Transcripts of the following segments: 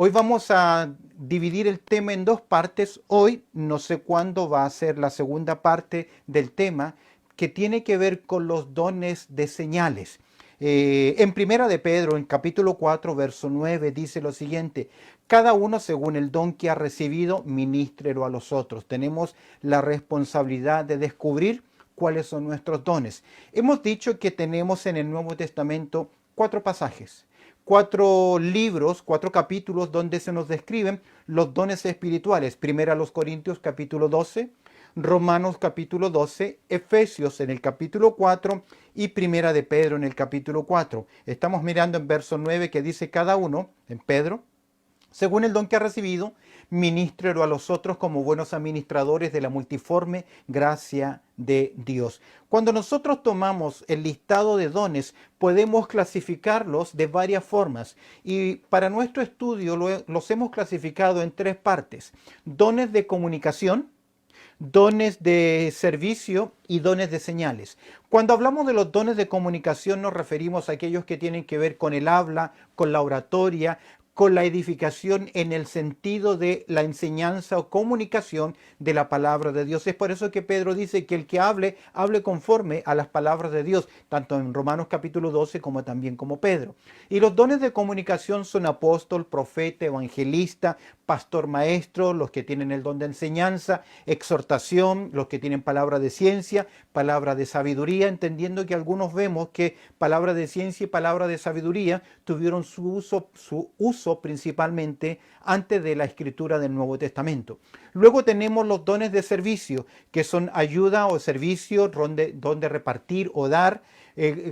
Hoy vamos a dividir el tema en dos partes. Hoy no sé cuándo va a ser la segunda parte del tema que tiene que ver con los dones de señales. En Primera de Pedro, en capítulo 4, verso 9, dice lo siguiente: cada uno según el don que ha recibido, ministrelo a los otros. Tenemos la responsabilidad de descubrir cuáles son nuestros dones. Hemos dicho que tenemos en el Nuevo Testamento cuatro pasajes, cuatro libros, cuatro capítulos donde se nos describen los dones espirituales. Primera a los Corintios capítulo 12, Romanos capítulo 12, Efesios en el capítulo 4 y Primera de Pedro en el capítulo 4. Estamos mirando en verso 9 que dice cada uno, en Pedro, según el don que ha recibido, ministrelo a los otros como buenos administradores de la multiforme gracia de Dios. Cuando nosotros tomamos el listado de dones, podemos clasificarlos de varias formas. Y para nuestro estudio los hemos clasificado en tres partes: dones de comunicación, dones de servicio y dones de señales. Cuando hablamos de los dones de comunicación nos referimos a aquellos que tienen que ver con el habla, con la oratoria, con la edificación en el sentido de la enseñanza o comunicación de la palabra de Dios. Es por eso que Pedro dice que el que hable, hable conforme a las palabras de Dios, tanto en Romanos capítulo 12 como también como Pedro. Y los dones de comunicación son apóstol, profeta, evangelista, pastor, maestro, los que tienen el don de enseñanza, exhortación, los que tienen palabra de ciencia, palabra de sabiduría, entendiendo que algunos vemos que palabra de ciencia y palabra de sabiduría tuvieron su uso principalmente antes de la escritura del Nuevo Testamento. Luego tenemos los dones de servicio, que son ayuda o servicio, donde repartir o dar,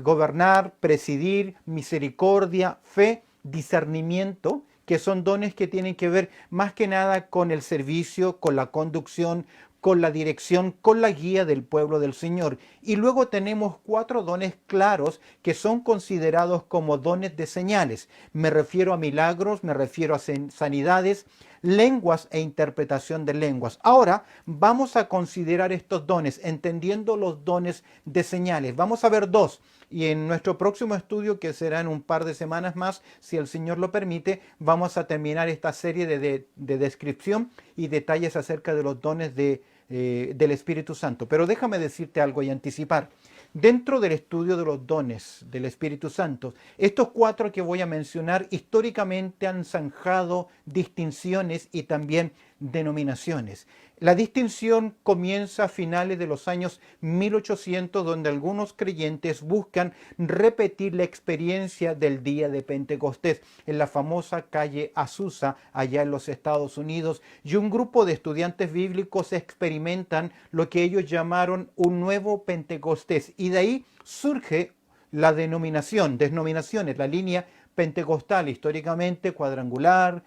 gobernar, presidir, misericordia, fe, discernimiento, que son dones que tienen que ver más que nada con el servicio, con la conducción, con la dirección, con la guía del pueblo del Señor. Y luego tenemos cuatro dones claros que son considerados como dones de señales. Me refiero a milagros, me refiero a sanidades, lenguas e interpretación de lenguas. Ahora vamos a considerar estos dones, entendiendo los dones de señales. Vamos a ver dos. Y en nuestro próximo estudio, que será en un par de semanas más, si el Señor lo permite, vamos a terminar esta serie de descripción y detalles acerca de los dones del Espíritu Santo. Pero déjame decirte algo y anticipar. Dentro del estudio de los dones del Espíritu Santo, estos cuatro que voy a mencionar históricamente han zanjado distinciones y también denominaciones. La distinción comienza a finales de los años 1800, donde algunos creyentes buscan repetir la experiencia del día de Pentecostés en la famosa calle Azusa, allá en los Estados Unidos, y un grupo de estudiantes bíblicos experimentan lo que ellos llamaron un nuevo Pentecostés, y de ahí surge la denominaciones, la línea pentecostal, históricamente cuadrangular,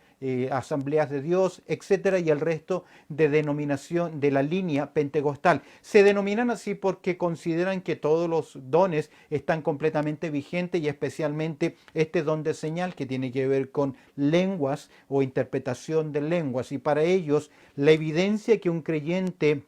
asambleas de Dios, etcétera, y el resto de denominación de la línea pentecostal. Se denominan así porque consideran que todos los dones están completamente vigentes, y especialmente este don de señal que tiene que ver con lenguas o interpretación de lenguas. Y para ellos la evidencia que un creyente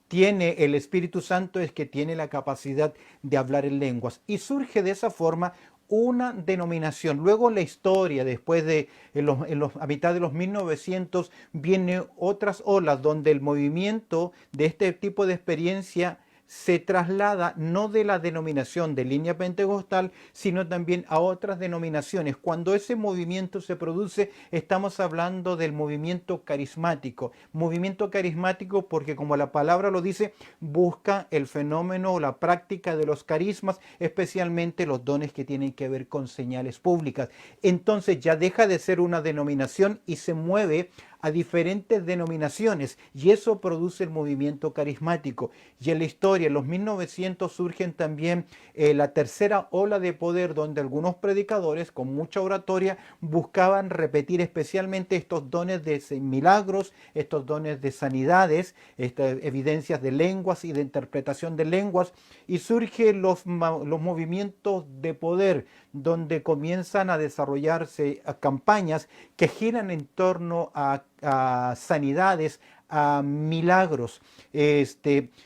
tiene el Espíritu Santo es que tiene la capacidad de hablar en lenguas. Y surge de esa forma una denominación. Luego en la historia, después de a mitad de los 1900, viene otras olas donde el movimiento de este tipo de experiencia se traslada no de la denominación de línea pentecostal, sino también a otras denominaciones. Cuando ese movimiento se produce, estamos hablando del movimiento carismático. Movimiento carismático porque, como la palabra lo dice, busca el fenómeno o la práctica de los carismas, especialmente los dones que tienen que ver con señales públicas. Entonces ya deja de ser una denominación y se mueve a diferentes denominaciones, y eso produce el movimiento carismático. Y en la historia, en los 1900, surgen también la tercera ola de poder, donde algunos predicadores con mucha oratoria buscaban repetir especialmente estos dones de milagros, estos dones de sanidades, estas evidencias de lenguas y de interpretación de lenguas, y surgen los movimientos de poder, donde comienzan a desarrollarse campañas que giran en torno a sanidades, a milagros.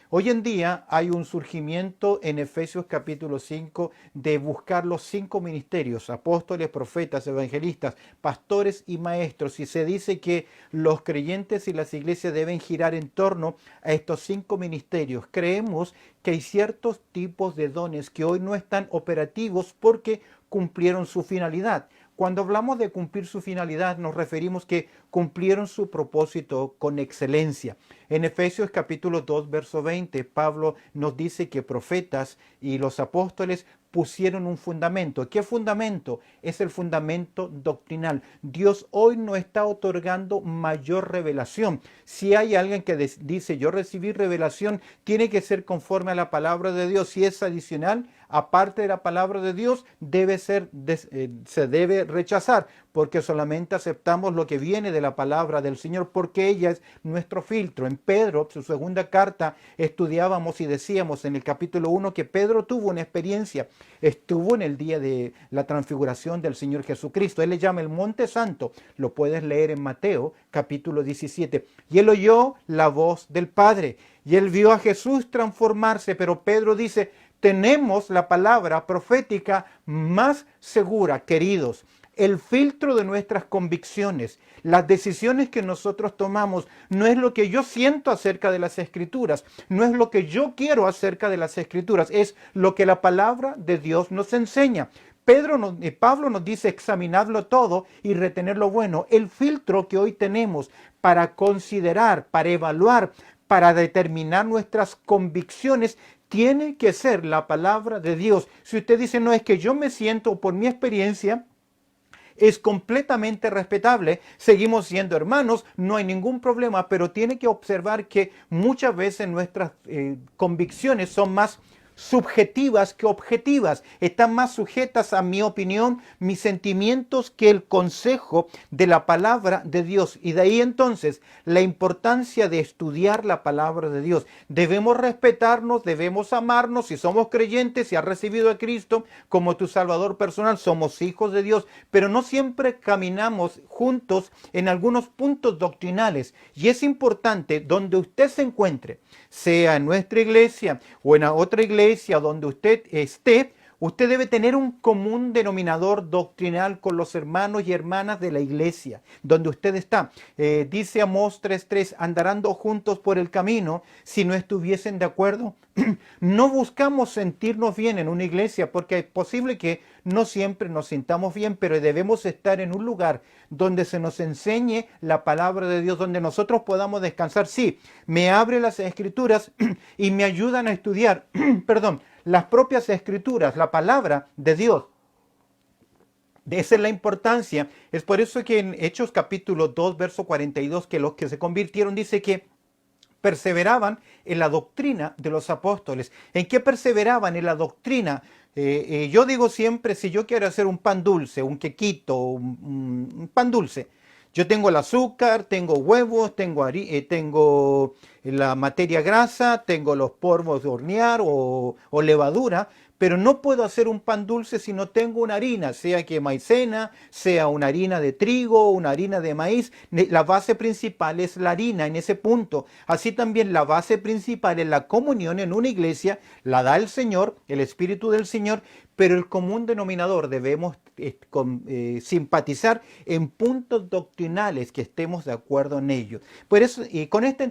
Hoy en día hay un surgimiento en Efesios capítulo 5 de buscar los 5 ministerios: apóstoles, profetas, evangelistas, pastores y maestros. Y se dice que los creyentes y las iglesias deben girar en torno a estos 5 ministerios. Creemos que hay ciertos tipos de dones que hoy no están operativos porque cumplieron su finalidad. Cuando hablamos de cumplir su finalidad, nos referimos que cumplieron su propósito con excelencia. En Efesios capítulo 2, verso 20, Pablo nos dice que profetas y los apóstoles pusieron un fundamento. ¿Qué fundamento? Es el fundamento doctrinal. Dios hoy no está otorgando mayor revelación. Si hay alguien que dice, yo recibí revelación, tiene que ser conforme a la palabra de Dios. Si es adicional, aparte de la palabra de Dios, se debe rechazar, porque solamente aceptamos lo que viene de la palabra del Señor, porque ella es nuestro filtro. En Pedro, su segunda carta, estudiábamos y decíamos en el capítulo 1 que Pedro tuvo una experiencia, estuvo en el día de la transfiguración del Señor Jesucristo. Él le llama el Monte Santo, lo puedes leer en Mateo capítulo 17, y él oyó la voz del Padre, y él vio a Jesús transformarse, pero Pedro dice, tenemos la palabra profética más segura, queridos. El filtro de nuestras convicciones, las decisiones que nosotros tomamos, no es lo que yo siento acerca de las Escrituras, no es lo que yo quiero acerca de las Escrituras, es lo que la palabra de Dios nos enseña. Pablo nos dice examinarlo todo y retener lo bueno. El filtro que hoy tenemos para considerar, para evaluar, para determinar nuestras convicciones, tiene que ser la palabra de Dios. Si usted dice, no, es que yo me siento por mi experiencia, es completamente respetable, seguimos siendo hermanos, no hay ningún problema, pero tiene que observar que muchas veces nuestras convicciones son más subjetivas que objetivas, están más sujetas a mi opinión, mis sentimientos, que el consejo de la palabra de Dios. Y de ahí entonces la importancia de estudiar la palabra de Dios. Debemos respetarnos, debemos amarnos. Si somos creyentes, si has recibido a Cristo como tu Salvador personal, somos hijos de Dios, pero no siempre caminamos juntos en algunos puntos doctrinales. Y es importante, donde usted se encuentre, sea en nuestra iglesia o en otra iglesia, donde usted esté, usted debe tener un común denominador doctrinal con los hermanos y hermanas de la iglesia donde usted está. Dice Amós 3:3, andarán juntos por el camino si no estuviesen de acuerdo. No buscamos sentirnos bien en una iglesia, porque es posible que no siempre nos sintamos bien, pero debemos estar en un lugar donde se nos enseñe la palabra de Dios, donde nosotros podamos descansar. Sí, me abre las Escrituras y me ayudan a estudiar, perdón, las propias Escrituras, la palabra de Dios. Esa es la importancia. Es por eso que en Hechos capítulo 2, verso 42, que los que se convirtieron, dice que perseveraban en la doctrina de los apóstoles. ¿En qué perseveraban? En la doctrina. Yo digo siempre, si yo quiero hacer un pan dulce, un quequito, un pan dulce, yo tengo el azúcar, tengo huevos, tengo la materia grasa, tengo los polvos de hornear o levadura, pero no puedo hacer un pan dulce si no tengo una harina, sea que maicena, sea una harina de trigo, una harina de maíz. La base principal es la harina en ese punto. Así también la base principal es la comunión en una iglesia, la da el Señor, el Espíritu del Señor, pero el común denominador debemos simpatizar en puntos doctrinales que estemos de acuerdo en ellos. Por eso, y con esta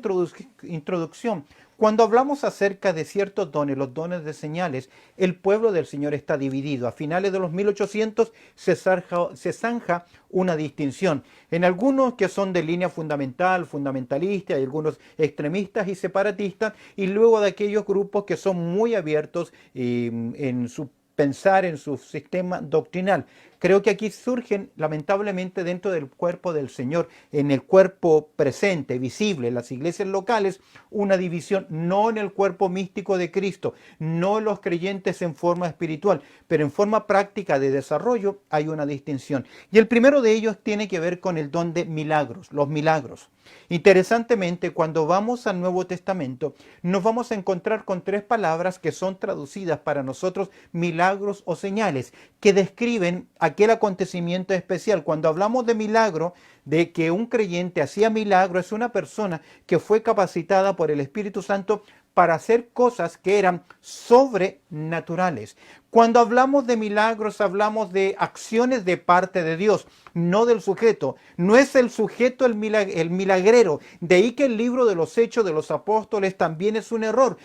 introducción, cuando hablamos acerca de ciertos dones, los dones de señales, el pueblo del Señor está dividido. A finales de los 1800 se zanja una distinción. En algunos que son de línea fundamental, fundamentalista, hay algunos extremistas y separatistas, y luego de aquellos grupos que son muy abiertos en su pensar, en su sistema doctrinal. Creo que aquí surgen, lamentablemente, dentro del cuerpo del Señor, en el cuerpo presente, visible, en las iglesias locales, una división, no en el cuerpo místico de Cristo, no en los creyentes en forma espiritual, pero en forma práctica de desarrollo hay una distinción. Y el primero de ellos tiene que ver con el don de milagros, los milagros. Interesantemente, cuando vamos al Nuevo Testamento, nos vamos a encontrar con tres palabras que son traducidas para nosotros milagros o señales, que describen aquel acontecimiento especial. Cuando hablamos de milagro, de que un creyente hacía milagro, es una persona que fue capacitada por el Espíritu Santo para hacer cosas que eran sobrenaturales. Cuando hablamos de milagros, hablamos de acciones de parte de Dios, no del sujeto. No es el sujeto el milagrero. De ahí que el libro de los Hechos de los Apóstoles también es un error,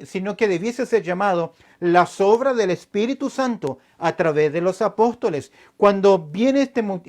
sino que debiese ser llamado las obras del Espíritu Santo a través de los apóstoles. Cuando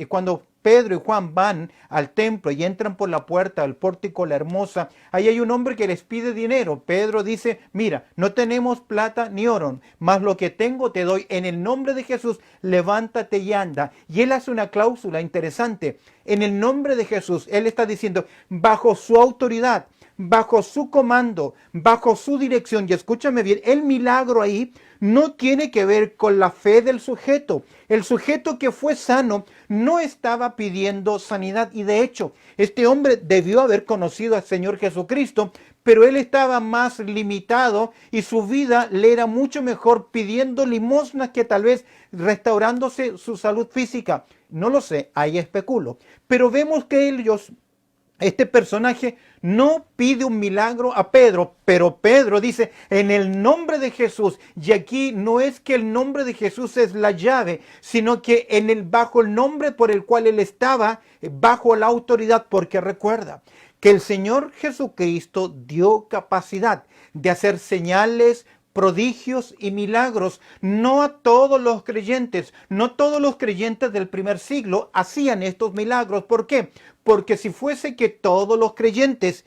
cuando Pedro y Juan van al templo y entran por la puerta del pórtico La Hermosa, ahí hay un hombre que les pide dinero. Pedro dice, mira, no tenemos plata ni oro, mas lo que tengo te doy. En el nombre de Jesús, levántate y anda. Y él hace una cláusula interesante. En el nombre de Jesús, él está diciendo, bajo su autoridad, bajo su comando, bajo su dirección. Y escúchame bien, el milagro ahí no tiene que ver con la fe del sujeto. El sujeto que fue sano no estaba pidiendo sanidad, y de hecho, este hombre debió haber conocido al Señor Jesucristo, pero él estaba más limitado y su vida le era mucho mejor pidiendo limosnas que tal vez restaurándose su salud física. No lo sé, ahí especulo. Pero vemos que este personaje no pide un milagro a Pedro, pero Pedro dice, en el nombre de Jesús. Y aquí no es que el nombre de Jesús es la llave, sino que bajo el nombre por el cual él estaba, bajo la autoridad, porque recuerda que el Señor Jesucristo dio capacidad de hacer señales, prodigios y milagros, no a todos los creyentes. No todos los creyentes del primer siglo hacían estos milagros. ¿Por qué? Porque si fuese que todos los creyentes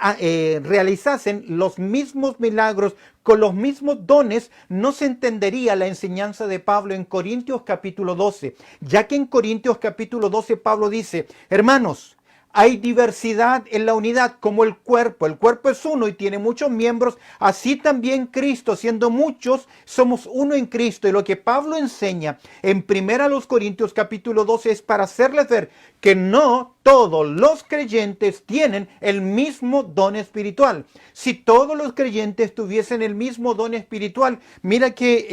realizasen los mismos milagros con los mismos dones, no se entendería la enseñanza de Pablo en Corintios capítulo 12, ya que en Corintios capítulo 12 Pablo dice, hermanos, hay diversidad en la unidad como el cuerpo. El cuerpo es uno y tiene muchos miembros. Así también Cristo, siendo muchos, somos uno en Cristo. Y lo que Pablo enseña en 1 Corintios capítulo 12 es para hacerles ver que no todos los creyentes tienen el mismo don espiritual. Si todos los creyentes tuviesen el mismo don espiritual, mira qué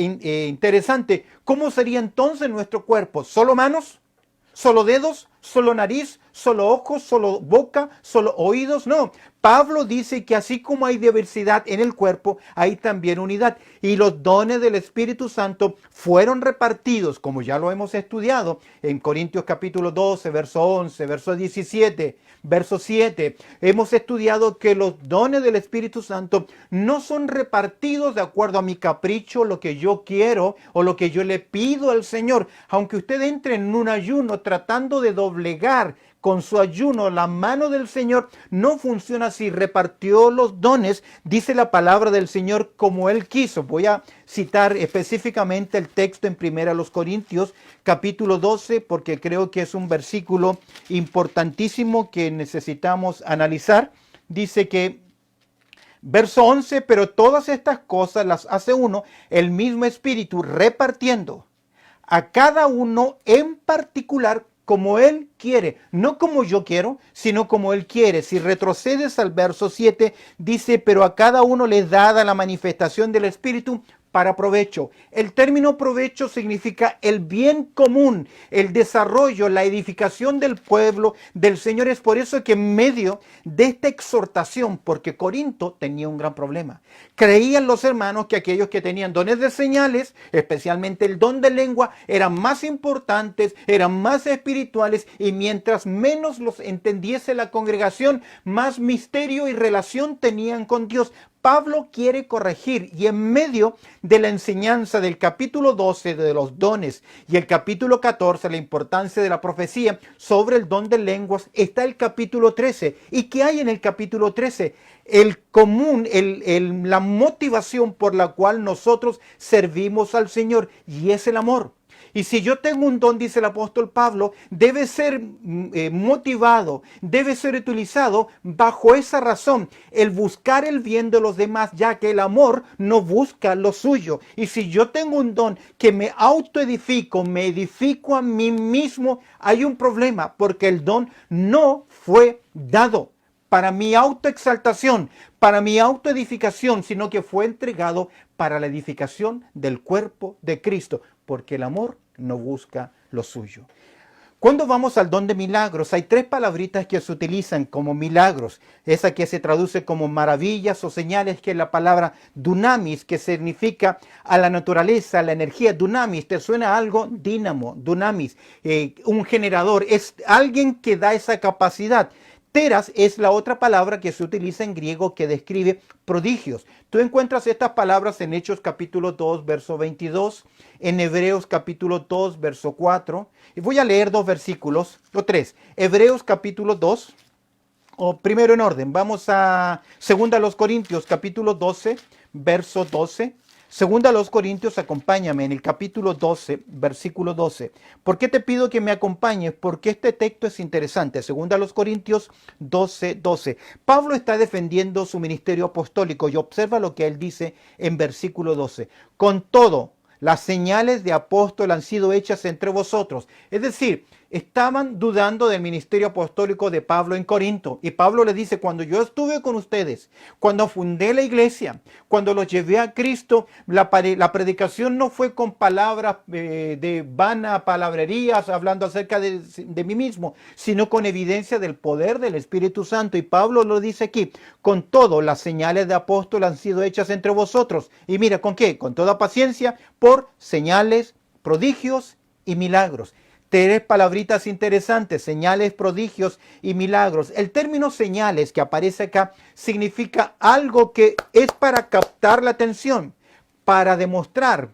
interesante. ¿Cómo sería entonces nuestro cuerpo? ¿Solo manos? ¿Solo dedos? ¿Solo nariz? ¿Solo ojos? ¿Solo boca? ¿Solo oídos? No. Pablo dice que así como hay diversidad en el cuerpo, hay también unidad. Y los dones del Espíritu Santo fueron repartidos, como ya lo hemos estudiado, en Corintios capítulo 12, verso 11, verso 17, verso 7. Hemos estudiado que los dones del Espíritu Santo no son repartidos de acuerdo a mi capricho, lo que yo quiero o lo que yo le pido al Señor. Aunque usted entre en un ayuno tratando de doblegar con su ayuno la mano del Señor, no funciona así. Repartió los dones, dice la palabra del Señor, como Él quiso. Voy a citar específicamente el texto en 1 Corintios capítulo 12, porque creo que es un versículo importantísimo que necesitamos analizar. Dice que, verso 11, pero todas estas cosas las hace uno, el mismo Espíritu, repartiendo a cada uno en particular como Él quiere, no como yo quiero, sino como Él quiere. Si retrocedes al verso 7, dice, pero a cada uno le es dada la manifestación del Espíritu para provecho. El término provecho significa el bien común, el desarrollo, la edificación del pueblo del Señor. Es por eso que en medio de esta exhortación, porque Corinto tenía un gran problema, creían los hermanos que aquellos que tenían dones de señales, especialmente el don de lengua, eran más importantes, eran más espirituales, y mientras menos los entendiese la congregación, más misterio y relación tenían con Dios. Pablo quiere corregir, y en medio de la enseñanza del capítulo 12 de los dones y el capítulo 14, la importancia de la profecía sobre el don de lenguas, está el capítulo 13. ¿Y qué hay en el capítulo 13? La motivación por la cual nosotros servimos al Señor, y es el amor. Y si yo tengo un don, dice el apóstol Pablo, debe ser motivado, debe ser utilizado bajo esa razón, el buscar el bien de los demás, ya que el amor no busca lo suyo. Y si yo tengo un don que me autoedifico, me edifico a mí mismo, hay un problema, porque el don no fue dado para mi autoexaltación, para mi autoedificación, sino que fue entregado para la edificación del cuerpo de Cristo, porque el amor no busca lo suyo. Cuando vamos al don de milagros, hay 3 palabritas que se utilizan como milagros. Esa que se traduce como maravillas o señales, que es la palabra dunamis, que significa a la naturaleza, a la energía. Dunamis, ¿te suena algo? Dínamo, dunamis, un generador, es alguien que da esa capacidad. Teras es la otra palabra que se utiliza en griego que describe prodigios. Tú encuentras estas palabras en Hechos capítulo 2, verso 22, en Hebreos capítulo 2, verso 4. Y voy a leer 2 versículos, o 3. Hebreos capítulo 2, o primero en orden. Vamos a 2 Corintios capítulo 12, verso 12. Segunda a los Corintios, acompáñame en el capítulo 12, versículo 12. ¿Por qué te pido que me acompañes? Porque este texto es interesante. Segunda a los Corintios 12, 12. Pablo está defendiendo su ministerio apostólico y observa lo que él dice en versículo 12. Con todo, las señales de apóstol han sido hechas entre vosotros. Es decir, estaban dudando del ministerio apostólico de Pablo en Corinto. Y Pablo le dice, cuando yo estuve con ustedes, cuando fundé la iglesia, cuando los llevé a Cristo, la predicación no fue con palabras de vana palabrerías, hablando acerca de mí mismo, sino con evidencia del poder del Espíritu Santo. Y Pablo lo dice aquí, con todo, las señales de apóstol han sido hechas entre vosotros. Y mira, ¿con qué? Con toda paciencia, por señales, prodigios y milagros. 3 palabritas interesantes, señales, prodigios y milagros. El término señales que aparece acá significa algo que es para captar la atención, para demostrar,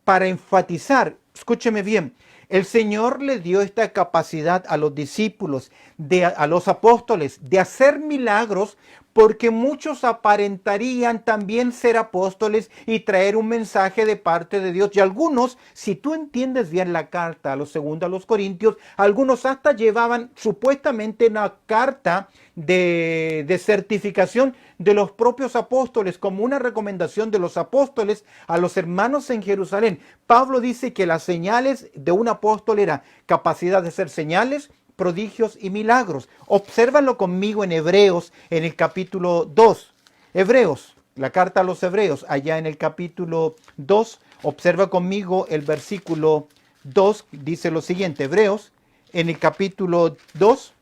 para enfatizar. Escúcheme bien, el Señor le dio esta capacidad a los discípulos, a los apóstoles, de hacer milagros, porque muchos aparentarían también ser apóstoles y traer un mensaje de parte de Dios. Y algunos, si tú entiendes bien la carta a los 2 a los Corintios, algunos hasta llevaban supuestamente una carta de certificación de los propios apóstoles, como una recomendación de los apóstoles a los hermanos en Jerusalén. Pablo dice que las señales de un apóstol era capacidad de hacer señales, prodigios y milagros. Obsérvalo conmigo en Hebreos, en el capítulo 2. Hebreos, la carta a los Hebreos, allá en el capítulo 2, observa conmigo el versículo 2, dice lo siguiente, Hebreos, en el capítulo 2,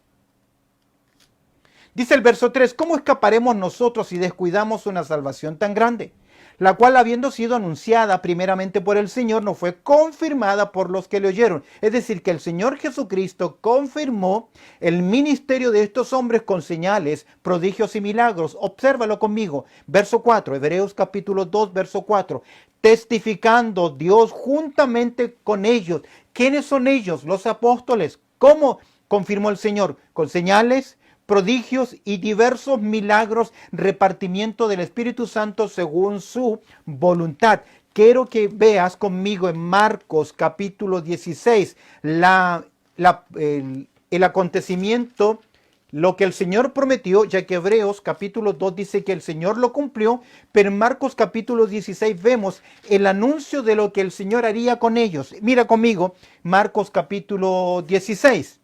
dice el verso 3, ¿cómo escaparemos nosotros si descuidamos una salvación tan grande? La cual, habiendo sido anunciada primeramente por el Señor, no fue confirmada por los que le oyeron. Es decir, que el Señor Jesucristo confirmó el ministerio de estos hombres con señales, prodigios y milagros. Obsérvalo conmigo. Verso 4, Hebreos capítulo 2, verso 4. Testificando Dios juntamente con ellos. ¿Quiénes son ellos? Los apóstoles. ¿Cómo confirmó el Señor? Con señales, prodigios y diversos milagros, repartimiento del Espíritu Santo según su voluntad. Quiero que veas conmigo en Marcos capítulo 16 el acontecimiento, lo que el Señor prometió, ya que Hebreos capítulo 2 dice que el Señor lo cumplió, pero en Marcos capítulo 16 vemos el anuncio de lo que el Señor haría con ellos. Mira conmigo, Marcos capítulo 16.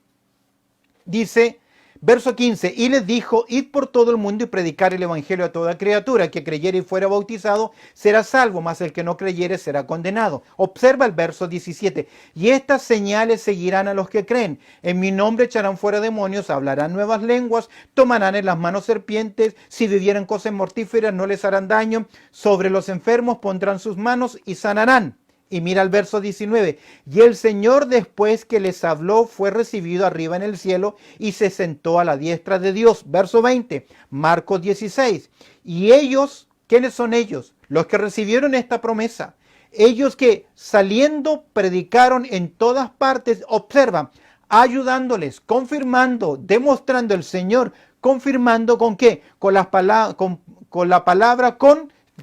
Dice, verso 15, y les dijo, id por todo el mundo y predicar el evangelio a toda criatura, que creyere y fuera bautizado será salvo, mas el que no creyere será condenado. Observa el verso 17, y estas señales seguirán a los que creen, en mi nombre echarán fuera demonios, hablarán nuevas lenguas, tomarán en las manos serpientes, si bebieren cosas mortíferas no les harán daño, sobre los enfermos pondrán sus manos y sanarán. Y mira el verso 19, y el Señor después que les habló fue recibido arriba en el cielo y se sentó a la diestra de Dios. Verso 20, Marcos 16, y ellos, ¿quiénes son ellos? Los que recibieron esta promesa, ellos que saliendo predicaron en todas partes, observan, ayudándoles, confirmando, demostrando el Señor, confirmando ¿con qué? Con la palabra,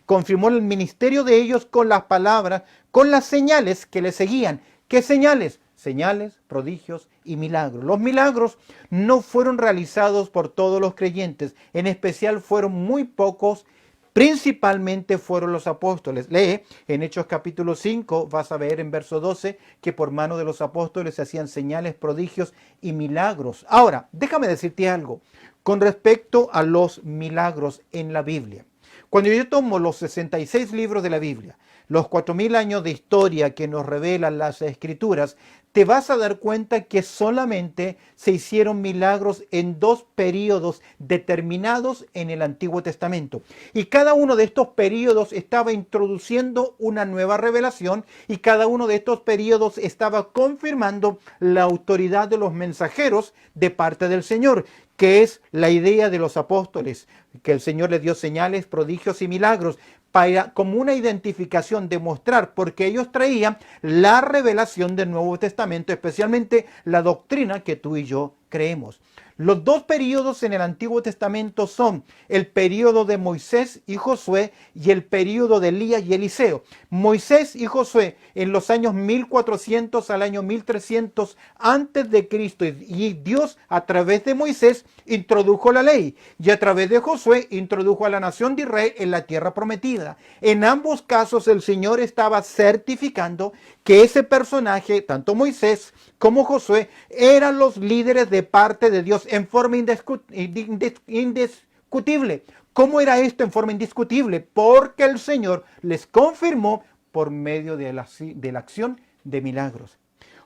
confirmó el ministerio de ellos con las palabras, con las señales que le seguían. ¿Qué señales? Señales, prodigios y milagros. Los milagros no fueron realizados por todos los creyentes, en especial fueron muy pocos. Principalmente fueron los apóstoles. Lee en Hechos capítulo 5, vas a ver en verso 12 que por mano de los apóstoles se hacían señales, prodigios y milagros. Ahora, déjame decirte algo con respecto a los milagros en la Biblia. Cuando yo tomo los 66 libros de la Biblia, los 4000 años de historia que nos revelan las Escrituras, te vas a dar cuenta que solamente se hicieron milagros en 2 períodos determinados en el Antiguo Testamento. Y cada uno de estos períodos estaba introduciendo una nueva revelación y cada uno de estos períodos estaba confirmando la autoridad de los mensajeros de parte del Señor, que es la idea de los apóstoles, que el Señor les dio señales, prodigios y milagros, como una identificación, demostrar, porque ellos traían la revelación del Nuevo Testamento, especialmente la doctrina que tú y yo creemos. Los 2 períodos en el Antiguo Testamento son el período de Moisés y Josué y el período de Elías y Eliseo. Moisés y Josué en los años 1400 al año 1300 antes de Cristo, y Dios a través de Moisés introdujo la ley y a través de Josué introdujo a la nación de Israel en la tierra prometida. En ambos casos el Señor estaba certificando que ese personaje, tanto Moisés como Josué, eran los líderes de parte de Dios en forma indiscutible. ¿Cómo era esto en forma indiscutible? Porque el Señor les confirmó por medio de la acción de milagros.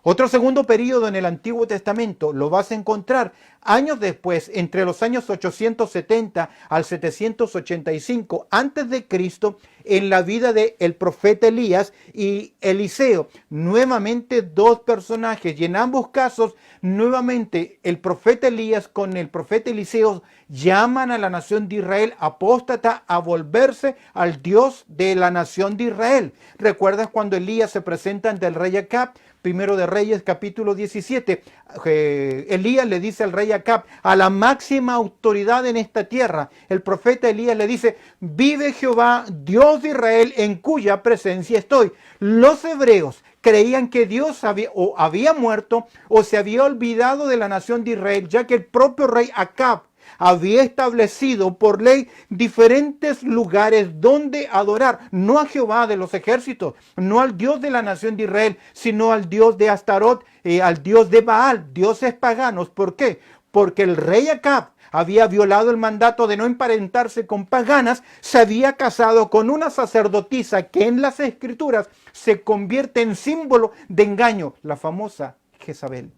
Otro segundo periodo en el Antiguo Testamento lo vas a encontrar años después, entre los años 870 al 785 antes de Cristo, en la vida del profeta Elías y Eliseo. Nuevamente 2 personajes, y en ambos casos nuevamente el profeta Elías con el profeta Eliseo llaman a la nación de Israel apóstata a volverse al Dios de la nación de Israel. ¿Recuerdas cuando Elías se presenta ante el rey Acab? Primero de Reyes capítulo 17, Elías le dice al rey Acab, a la máxima autoridad en esta tierra, el profeta Elías le dice: vive Jehová, Dios de Israel, en cuya presencia estoy. Los hebreos creían que Dios había muerto o se había olvidado de la nación de Israel, ya que el propio rey Acab había establecido por ley diferentes lugares donde adorar, no a Jehová de los ejércitos, no al Dios de la nación de Israel, sino al Dios de Astarot, al Dios de Baal, dioses paganos. ¿Por qué? Porque el rey Acab había violado el mandato de no emparentarse con paganas, se había casado con una sacerdotisa que en las Escrituras se convierte en símbolo de engaño, la famosa Jezabel.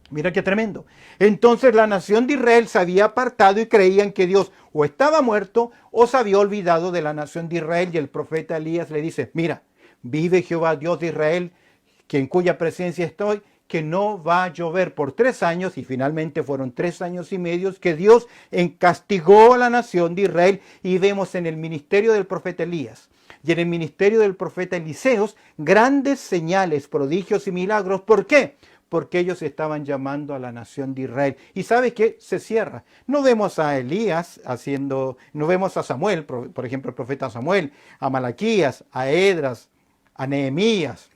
Mira qué tremendo. Entonces la nación de Israel se había apartado y creían que Dios o estaba muerto o se había olvidado de la nación de Israel, y el profeta Elías le dice: mira, vive Jehová Dios de Israel, que en cuya presencia estoy, que no va a llover por 3 años, y finalmente fueron 3 años y medio que Dios castigó a la nación de Israel. Y vemos en el ministerio del profeta Elías y en el ministerio del profeta Eliseo grandes señales, prodigios y milagros. ¿Por qué? Porque ellos estaban llamando a la nación de Israel. ¿Y sabe qué? Se cierra. No vemos a Elías no vemos a Samuel, por ejemplo, el profeta Samuel, a Malaquías, a Esdras, a Nehemías,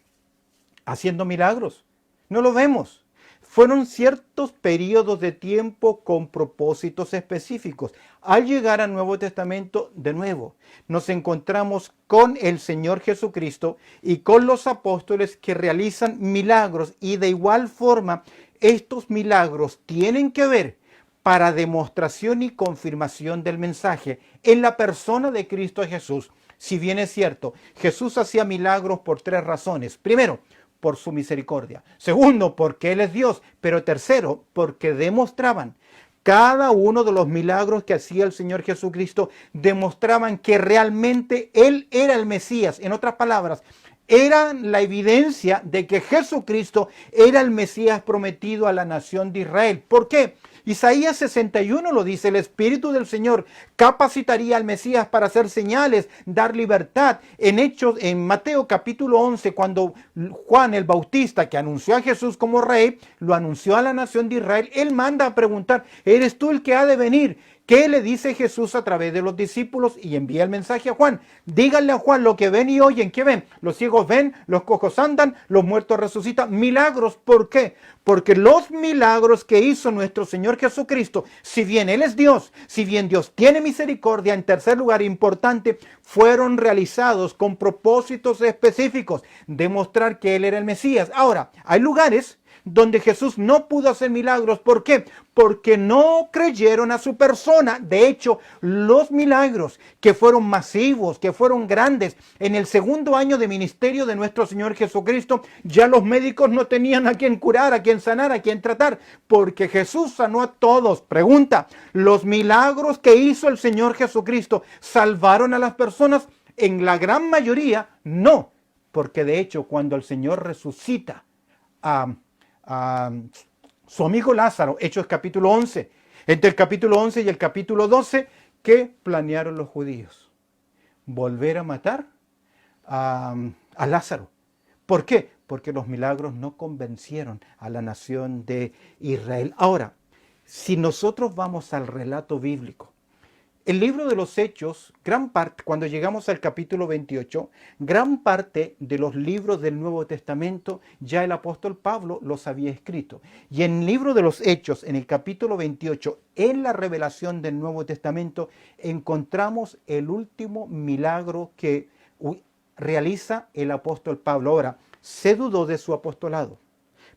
haciendo milagros. No lo vemos. Fueron ciertos periodos de tiempo con propósitos específicos. Al llegar al Nuevo Testamento, de nuevo, nos encontramos con el Señor Jesucristo y con los apóstoles que realizan milagros. Y de igual forma, estos milagros tienen que ver para demostración y confirmación del mensaje en la persona de Cristo Jesús. Si bien es cierto, Jesús hacía milagros por 3 razones. Primero, por su misericordia. Segundo, porque Él es Dios. Pero tercero, porque demostraban. Cada uno de los milagros que hacía el Señor Jesucristo demostraban que realmente Él era el Mesías. En otras palabras, era la evidencia de que Jesucristo era el Mesías prometido a la nación de Israel. ¿Por qué? Isaías 61 lo dice: el Espíritu del Señor capacitaría al Mesías para hacer señales, dar libertad. En Mateo capítulo 11, cuando Juan el Bautista, que anunció a Jesús como rey, lo anunció a la nación de Israel, él manda a preguntar: ¿eres tú el que ha de venir? ¿Qué le dice Jesús a través de los discípulos? Y envía el mensaje a Juan. Díganle a Juan lo que ven y oyen. ¿Qué ven? Los ciegos ven, los cojos andan, los muertos resucitan. Milagros. ¿Por qué? Porque los milagros que hizo nuestro Señor Jesucristo, si bien Él es Dios, si bien Dios tiene misericordia, en tercer lugar, importante, fueron realizados con propósitos específicos. Demostrar que Él era el Mesías. Ahora, hay lugares donde Jesús no pudo hacer milagros. ¿Por qué? Porque no creyeron a su persona. De hecho, los milagros que fueron masivos, que fueron grandes, en el segundo año de ministerio de nuestro Señor Jesucristo, ya los médicos no tenían a quien curar, a quien sanar, a quien tratar, porque Jesús sanó a todos. Pregunta, ¿los milagros que hizo el Señor Jesucristo salvaron a las personas? En la gran mayoría, no, porque de hecho, cuando el Señor resucita a su amigo Lázaro, Hechos capítulo 11, entre el capítulo 11 y el capítulo 12, ¿qué planearon los judíos? Volver a matar a Lázaro. ¿Por qué? Porque los milagros no convencieron a la nación de Israel. Ahora, si nosotros vamos al relato bíblico, el libro de los Hechos, gran parte, cuando llegamos al capítulo 28, gran parte de los libros del Nuevo Testamento ya el apóstol Pablo los había escrito. Y en el libro de los Hechos, en el capítulo 28, en la revelación del Nuevo Testamento, encontramos el último milagro que realiza el apóstol Pablo. Ahora, se dudó de su apostolado,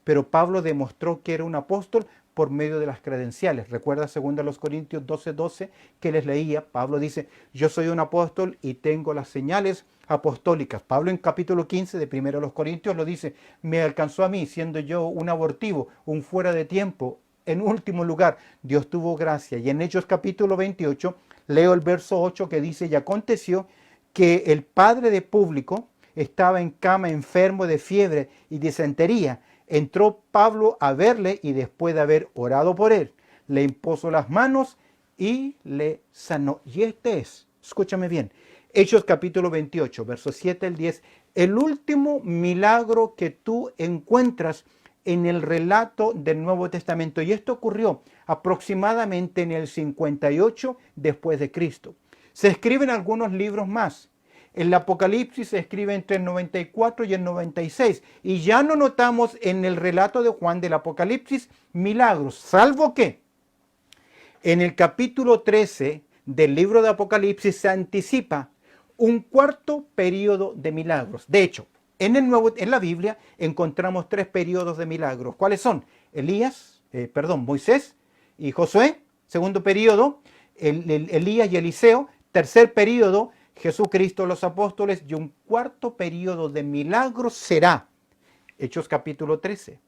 pero Pablo demostró que era un apóstol por medio de las credenciales. Recuerda 2 Corintios 12:12 que les leía. Pablo dice, yo soy un apóstol y tengo las señales apostólicas. Pablo en capítulo 15 de 1 Corintios lo dice, me alcanzó a mí, siendo yo un abortivo, un fuera de tiempo. En último lugar, Dios tuvo gracia. Y en Hechos capítulo 28, leo el verso 8 que dice, y aconteció que el padre de Público estaba en cama enfermo de fiebre y disentería. Entró Pablo a verle y después de haber orado por él, le impuso las manos y le sanó. Y este es, escúchame bien, Hechos capítulo 28, versos 7 al 10, el último milagro que tú encuentras en el relato del Nuevo Testamento. Y esto ocurrió aproximadamente en el 58 después de Cristo. Se escriben algunos libros más. El Apocalipsis se escribe entre el 94 y el 96 y ya no notamos en el relato de Juan del Apocalipsis milagros, salvo que en el capítulo 13 del libro de Apocalipsis se anticipa un cuarto periodo de milagros. De hecho, en la Biblia encontramos 3 periodos de milagros. ¿Cuáles son? Moisés y Josué. Segundo periodo, Elías y Eliseo. Tercer periodo, Jesucristo, los apóstoles. Y un cuarto periodo de milagros será Hechos capítulo 13.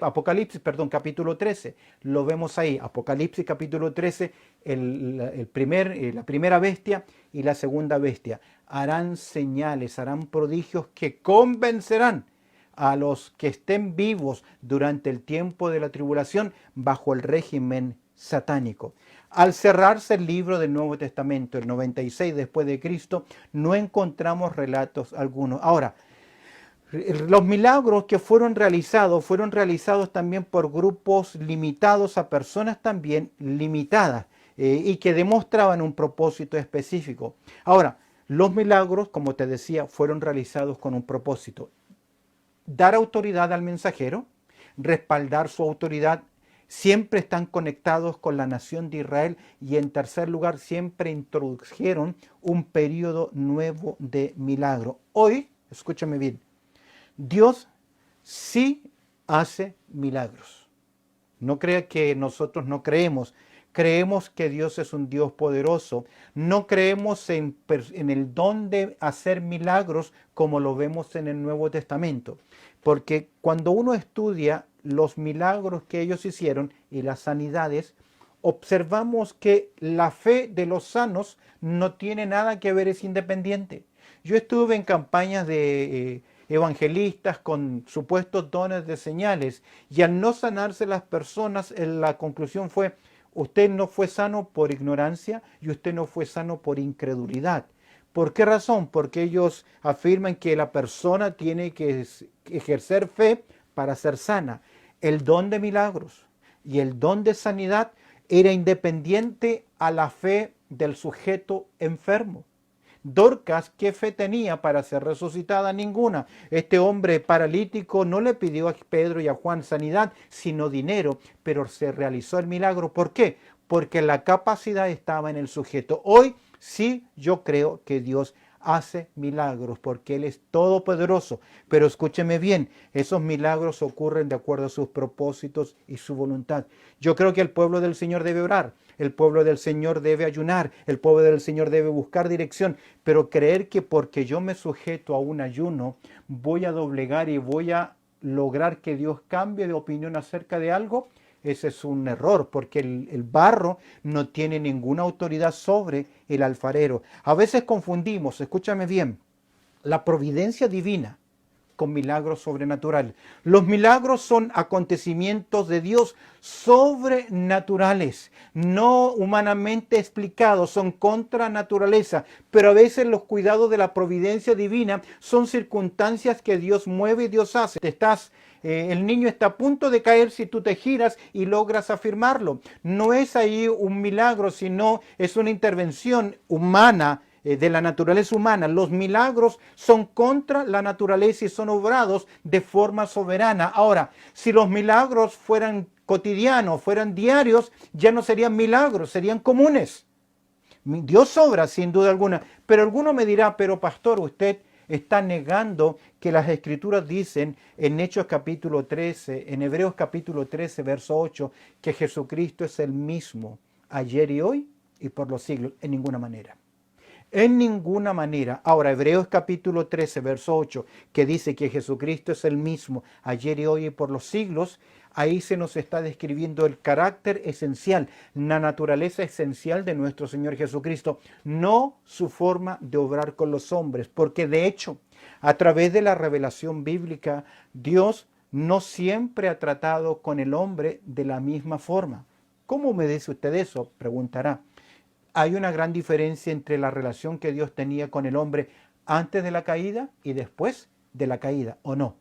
Apocalipsis, capítulo 13. Lo vemos ahí. Apocalipsis capítulo 13, la primera bestia y la segunda bestia. Harán señales, harán prodigios que convencerán a los que estén vivos durante el tiempo de la tribulación bajo el régimen satánico. Al cerrarse el libro del Nuevo Testamento, el 96 después de Cristo, no encontramos relatos algunos. Ahora, los milagros que fueron realizados también por grupos limitados a personas también limitadas y que demostraban un propósito específico. Ahora, los milagros, como te decía, fueron realizados con un propósito. Dar autoridad al mensajero, respaldar su autoridad, siempre están conectados con la nación de Israel y en tercer lugar siempre introdujeron un periodo nuevo de milagro. Hoy, escúchame bien, Dios sí hace milagros. No crea que nosotros no creemos. Creemos que Dios es un Dios poderoso. No creemos en el don de hacer milagros como lo vemos en el Nuevo Testamento. Porque cuando uno estudia los milagros que ellos hicieron y las sanidades, observamos que la fe de los sanos no tiene nada que ver, es independiente. Yo estuve en campañas de evangelistas con supuestos dones de señales y al no sanarse las personas, la conclusión fue: usted no fue sano por ignorancia y usted no fue sano por incredulidad. ¿Por qué razón? Porque ellos afirman que la persona tiene que ejercer fe para ser sana. El don de milagros y el don de sanidad era independiente a la fe del sujeto enfermo. Dorcas, ¿qué fe tenía para ser resucitada? Ninguna. Este hombre paralítico no le pidió a Pedro y a Juan sanidad, sino dinero, pero se realizó el milagro. ¿Por qué? Porque la capacidad estaba en el sujeto. Hoy sí yo creo que Dios hace milagros porque Él es todopoderoso. Pero escúcheme bien, esos milagros ocurren de acuerdo a sus propósitos y su voluntad. Yo creo que el pueblo del Señor debe orar, el pueblo del Señor debe ayunar, el pueblo del Señor debe buscar dirección, pero creer que porque yo me sujeto a un ayuno voy a doblegar y voy a lograr que Dios cambie de opinión acerca de algo, ese es un error, porque el barro no tiene ninguna autoridad sobre el alfarero. A veces confundimos, escúchame bien, la providencia divina con milagros sobrenaturales. Los milagros son acontecimientos de Dios sobrenaturales, no humanamente explicados, son contra naturaleza, pero a veces los cuidados de la providencia divina son circunstancias que Dios mueve y Dios hace. El niño está a punto de caer si tú te giras y logras afirmarlo. No es ahí un milagro, sino es una intervención humana, de la naturaleza humana. Los milagros son contra la naturaleza y son obrados de forma soberana. Ahora, si los milagros fueran cotidianos, fueran diarios, ya no serían milagros, serían comunes. Dios obra sin duda alguna, pero alguno me dirá, pero pastor, usted está negando que las Escrituras dicen en Hechos capítulo 13, en Hebreos capítulo 13, verso 8, que Jesucristo es el mismo ayer y hoy y por los siglos. En ninguna manera. En ninguna manera. Ahora, Hebreos capítulo 13, verso 8, que dice que Jesucristo es el mismo ayer y hoy y por los siglos, ahí se nos está describiendo el carácter esencial, la naturaleza esencial de nuestro Señor Jesucristo, no su forma de obrar con los hombres, porque de hecho, a través de la revelación bíblica, Dios no siempre ha tratado con el hombre de la misma forma. ¿Cómo me dice usted eso?, preguntará. Hay una gran diferencia entre la relación que Dios tenía con el hombre antes de la caída y después de la caída, ¿o no?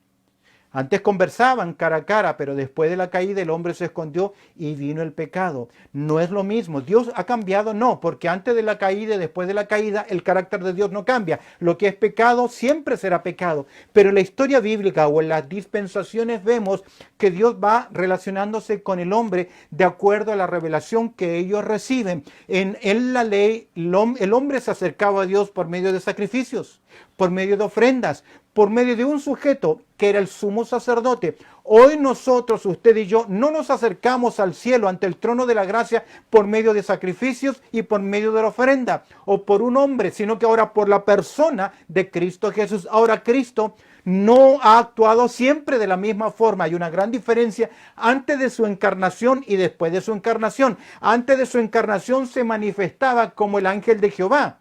Antes conversaban cara a cara, pero después de la caída el hombre se escondió y vino el pecado. No es lo mismo. ¿Dios ha cambiado? No, porque antes de la caída y después de la caída el carácter de Dios no cambia. Lo que es pecado siempre será pecado. Pero en la historia bíblica o en las dispensaciones vemos que Dios va relacionándose con el hombre de acuerdo a la revelación que ellos reciben. En la ley el hombre se acercaba a Dios por medio de sacrificios, por medio de ofrendas, por medio de un sujeto que era el sumo sacerdote. Hoy nosotros, usted y yo, no nos acercamos al cielo ante el trono de la gracia por medio de sacrificios y por medio de la ofrenda o por un hombre, sino que ahora por la persona de Cristo Jesús. Ahora Cristo no ha actuado siempre de la misma forma. Hay una gran diferencia antes de su encarnación y después de su encarnación. Antes de su encarnación se manifestaba como el ángel de Jehová,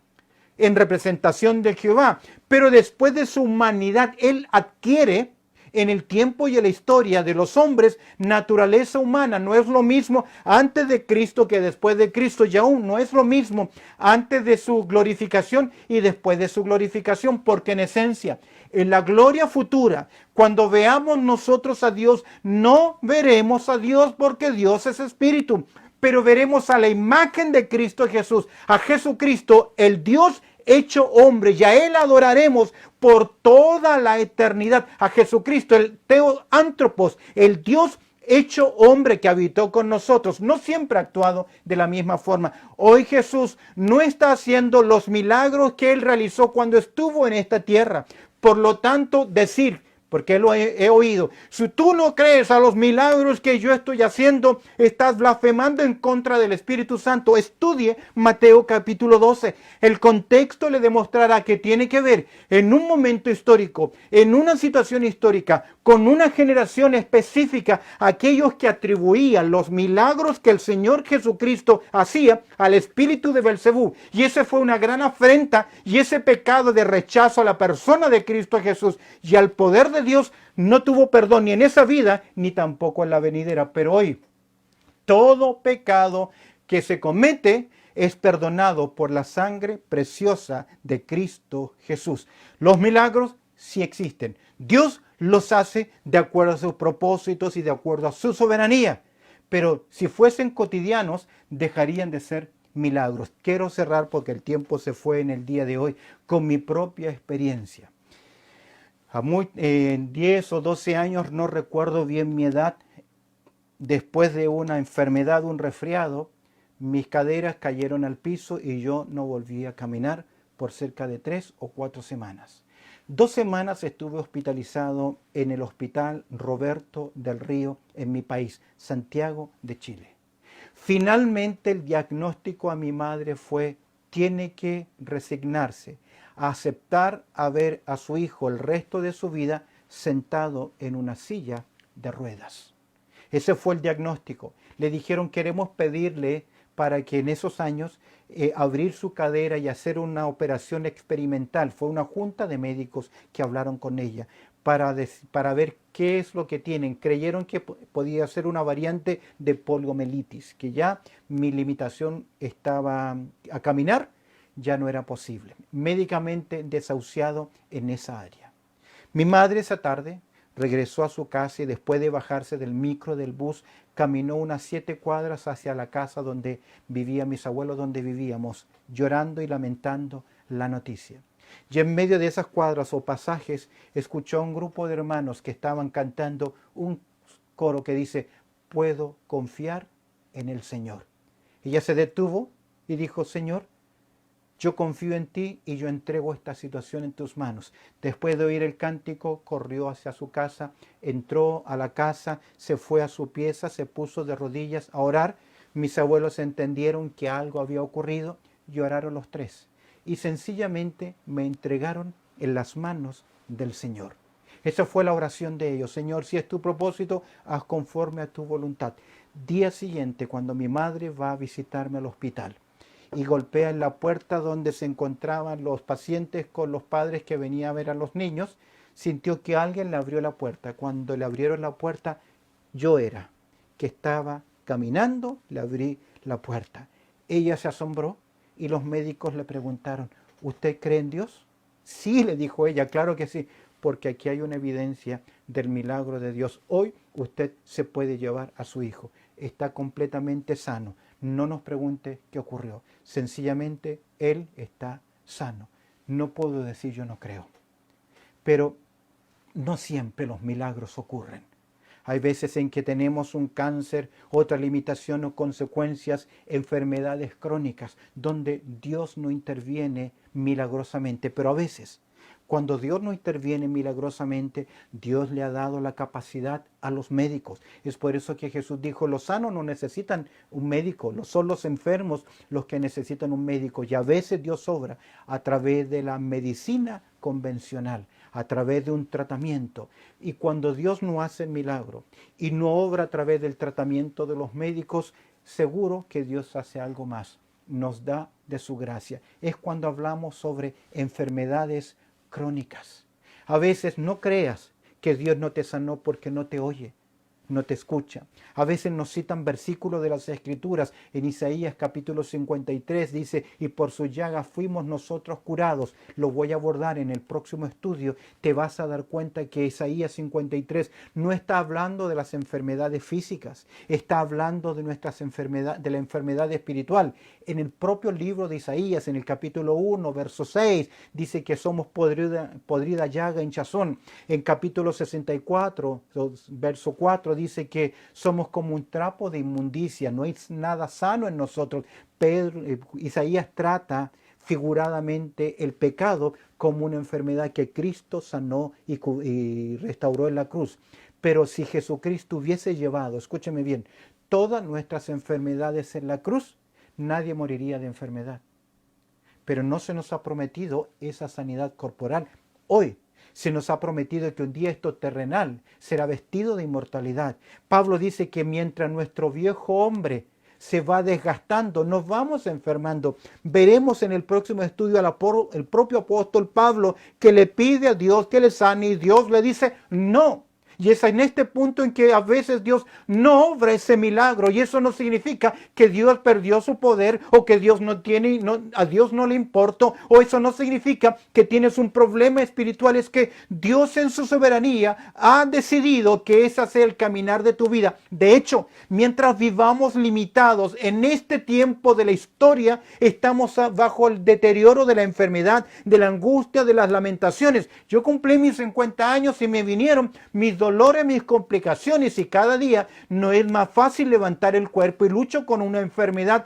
en representación de Jehová, pero después de su humanidad, Él adquiere en el tiempo y en la historia de los hombres naturaleza humana. No es lo mismo antes de Cristo que después de Cristo, y aún no es lo mismo antes de su glorificación y después de su glorificación, porque en esencia, en la gloria futura, cuando veamos nosotros a Dios, no veremos a Dios porque Dios es espíritu, pero veremos a la imagen de Cristo Jesús, a Jesucristo, el Dios hecho hombre, y a Él adoraremos por toda la eternidad, a Jesucristo, el Theoantropos, el Dios hecho hombre que habitó con nosotros. No siempre ha actuado de la misma forma. Hoy Jesús no está haciendo los milagros que Él realizó cuando estuvo en esta tierra. Por lo tanto, decir, porque lo he oído, si tú no crees a los milagros que yo estoy haciendo, estás blasfemando en contra del Espíritu Santo. Estudie Mateo capítulo 12. El contexto le demostrará que tiene que ver en un momento histórico, en una situación histórica, con una generación específica, aquellos que atribuían los milagros que el Señor Jesucristo hacía al espíritu de Belcebú. Y ese fue una gran afrenta, y ese pecado de rechazo a la persona de Cristo Jesús y al poder de Dios no tuvo perdón ni en esa vida ni tampoco en la venidera. Pero hoy todo pecado que se comete es perdonado por la sangre preciosa de Cristo Jesús. Los milagros sí existen. Dios los hace de acuerdo a sus propósitos y de acuerdo a su soberanía. pero si fuesen cotidianos, dejarían de ser milagros. Quiero cerrar porque el tiempo se fue en el día de hoy con mi propia experiencia. En 10 o 12 años, no recuerdo bien mi edad, después de una enfermedad, un resfriado, mis caderas cayeron al piso y yo no volví a caminar por cerca de 3 o 4 semanas. 2 semanas estuve hospitalizado en el Hospital Roberto del Río en mi país, Santiago de Chile. Finalmente el diagnóstico a mi madre fue: tiene que resignarse a aceptar a ver a su hijo el resto de su vida sentado en una silla de ruedas. Ese fue el diagnóstico. Le dijeron: queremos pedirle para que en esos años abrir su cadera y hacer una operación experimental. Fue una junta de médicos que hablaron con ella para ver qué es lo que tienen. Creyeron que podía ser una variante de poliomielitis, que ya mi limitación estaba a caminar, ya no era posible. Médicamente desahuciado en esa área. Mi madre esa tarde regresó a su casa y después de bajarse del micro, del bus, caminó unas 7 cuadras hacia la casa donde vivían mis abuelos, donde vivíamos, llorando y lamentando la noticia. Y en medio de esas cuadras o pasajes, escuchó a un grupo de hermanos que estaban cantando un coro que dice: puedo confiar en el Señor. Ella se detuvo y dijo: Señor, yo confío en ti y yo entrego esta situación en tus manos. Después de oír el cántico, corrió hacia su casa, entró a la casa, se fue a su pieza, se puso de rodillas a orar. Mis abuelos entendieron que algo había ocurrido y oraron los 3. Y sencillamente me entregaron en las manos del Señor. Esa fue la oración de ellos: Señor, si es tu propósito, haz conforme a tu voluntad. Día siguiente, cuando mi madre va a visitarme al hospital y golpea en la puerta donde se encontraban los pacientes con los padres que venían a ver a los niños, sintió que alguien le abrió la puerta. Cuando le abrieron la puerta, yo era, que estaba caminando, le abrí la puerta. Ella se asombró y los médicos le preguntaron: ¿usted cree en Dios? Sí, le dijo ella, claro que sí, porque aquí hay una evidencia del milagro de Dios. Hoy usted se puede llevar a su hijo, está completamente sano. No nos pregunte qué ocurrió, sencillamente él está sano. No puedo decir yo no creo, pero no siempre los milagros ocurren. Hay veces en que tenemos un cáncer, otra limitación o consecuencias, enfermedades crónicas, donde Dios no interviene milagrosamente. Pero a veces, cuando Dios no interviene milagrosamente, Dios le ha dado la capacidad a los médicos. Es por eso que Jesús dijo: los sanos no necesitan un médico, son los enfermos los que necesitan un médico. Y a veces Dios obra a través de la medicina convencional, a través de un tratamiento. Y cuando Dios no hace el milagro y no obra a través del tratamiento de los médicos, seguro que Dios hace algo más, nos da de su gracia. Es cuando hablamos sobre enfermedades crónicas. A veces no creas que Dios no te sanó porque no te oye, no te escucha. A veces nos citan versículos de las Escrituras. En Isaías capítulo 53 dice: y por su llaga fuimos nosotros curados. Lo voy a abordar en el próximo estudio. Te vas a dar cuenta que Isaías 53 no está hablando de las enfermedades físicas, está hablando de nuestras enfermedades, de la enfermedad espiritual. En el propio libro de Isaías, en el capítulo 1, verso 6, dice que somos podrida llaga, hinchazón. En capítulo 64, verso 4, dice que somos como un trapo de inmundicia, no hay nada sano en nosotros. Isaías trata figuradamente el pecado como una enfermedad que Cristo sanó y restauró en la cruz. Pero si Jesucristo hubiese llevado, escúcheme bien, todas nuestras enfermedades en la cruz, nadie moriría de enfermedad. Pero no se nos ha prometido esa sanidad corporal. Hoy se nos ha prometido que un día esto terrenal será vestido de inmortalidad. Pablo dice que mientras nuestro viejo hombre se va desgastando, nos vamos enfermando. Veremos en el próximo estudio el propio apóstol Pablo que le pide a Dios que le sane y Dios le dice no. Y es en este punto en que a veces Dios no obra ese milagro. Y eso no significa que Dios perdió su poder o que Dios no tiene, a Dios no le importa. O eso no significa que tienes un problema espiritual. Es que Dios en su soberanía ha decidido que ese sea el caminar de tu vida. De hecho, mientras vivamos limitados en este tiempo de la historia, estamos bajo el deterioro de la enfermedad, de la angustia, de las lamentaciones. Yo cumplí mis 50 años y me vinieron mis dolores, mis complicaciones, y cada día no es más fácil levantar el cuerpo y lucho con una enfermedad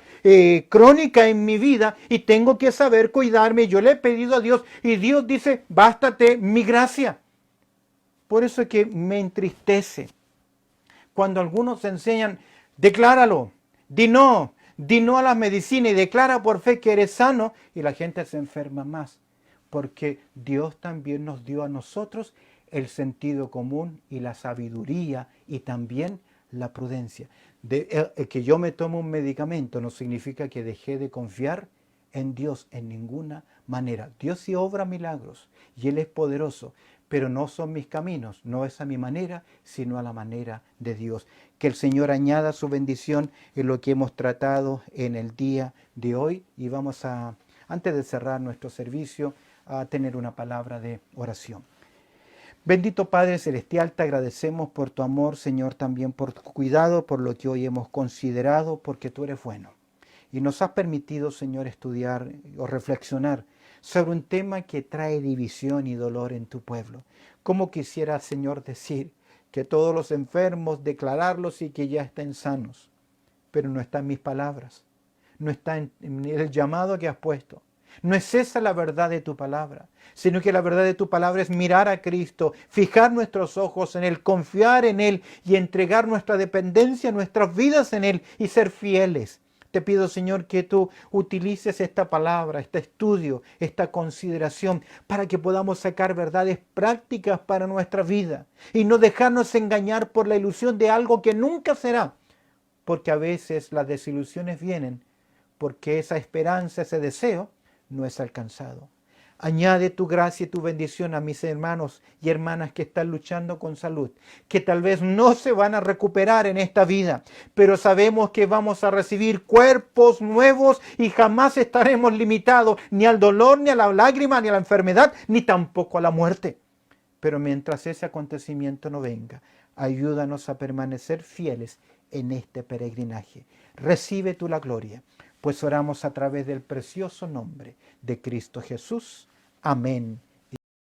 crónica en mi vida y tengo que saber cuidarme. Yo le he pedido a Dios y Dios dice, bástate mi gracia. Por eso es que me entristece cuando algunos enseñan, decláralo, di no a las medicinas y declara por fe que eres sano, y la gente se enferma más. Porque Dios también nos dio a nosotros el sentido común y la sabiduría y también la prudencia. Que yo me tomo un medicamento no significa que dejé de confiar en Dios en ninguna manera. Dios sí obra milagros y Él es poderoso, pero no son mis caminos, no es a mi manera, sino a la manera de Dios. Que el Señor añada su bendición en lo que hemos tratado en el día de hoy, y vamos a, antes de cerrar nuestro servicio, a tener una palabra de oración. Bendito Padre Celestial, te agradecemos por tu amor, Señor, también por tu cuidado, por lo que hoy hemos considerado, porque tú eres bueno. Y nos has permitido, Señor, estudiar o reflexionar sobre un tema que trae división y dolor en tu pueblo. Como quisiera, Señor, decir que todos los enfermos, declararlos y que ya estén sanos. Pero no está en mis palabras, no está en el llamado que has puesto. No es esa la verdad de tu palabra, sino que la verdad de tu palabra es mirar a Cristo, fijar nuestros ojos en Él, confiar en Él y entregar nuestra dependencia, nuestras vidas en Él y ser fieles. Te pido, Señor, que tú utilices esta palabra, este estudio, esta consideración, para que podamos sacar verdades prácticas para nuestra vida y no dejarnos engañar por la ilusión de algo que nunca será, porque a veces las desilusiones vienen porque esa esperanza, ese deseo, no es alcanzado. Añade tu gracia y tu bendición a mis hermanos y hermanas que están luchando con salud, que tal vez no se van a recuperar en esta vida, pero sabemos que vamos a recibir cuerpos nuevos y jamás estaremos limitados ni al dolor, ni a la lágrima, ni a la enfermedad, ni tampoco a la muerte. Pero mientras ese acontecimiento no venga, ayúdanos a permanecer fieles en este peregrinaje. Recibe tú la gloria, pues oramos a través del precioso nombre de Cristo Jesús. Amén